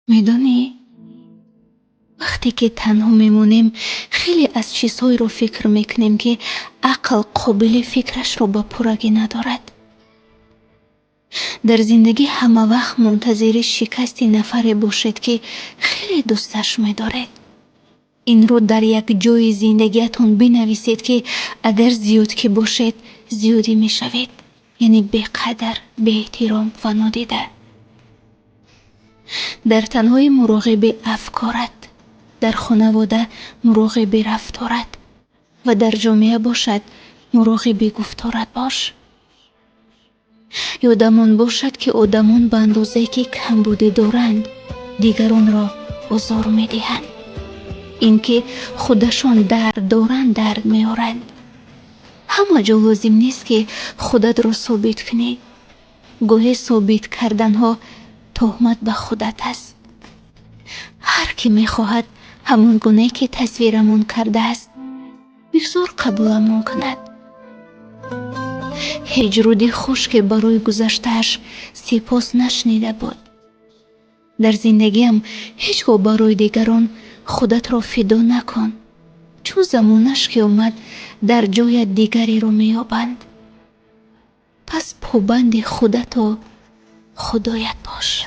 میدونی وقتی که تنها میمونیم خیلی از چیزهایی رو فکر میکنیم که عقل قابل فکرش رو به پورگی ندارد. در زندگی همه وقت منتظر شکست نفری باشید که خیلی دوستش میدارید. این رو در یک جای زندگیتون بنویسید که اگر زیاد که باشید زیادی میشوید، یعنی بیقدر، بی احترام و نادیده. در تنهایی مراقب افکارت، در خانواده مراقب رفتارت و در جامعه باشد مراقب گفتارت باش. یادمان باشد که آدمان به اندازه که کمبودی دارند دیگران را آزار میدهند. اینکه خودشان درد دارند درد میارند. همه جا لازم نیست که خودت را ثابت کنی. گاهی ثابت کردن ها تهمت به خودت است. هر کی میخواهد همون گونه که تصویرمون کرده است بگذار قبولمون کند. هیچ رودی خوش که برای گذشتهش سپاس نشنیده بود. در زندگیم هیچگاه برای دیگران خودت را فدا نکن، چون زمانش که اومد در جای دیگری رو میابند. پس پابند خودت و خدایت باش.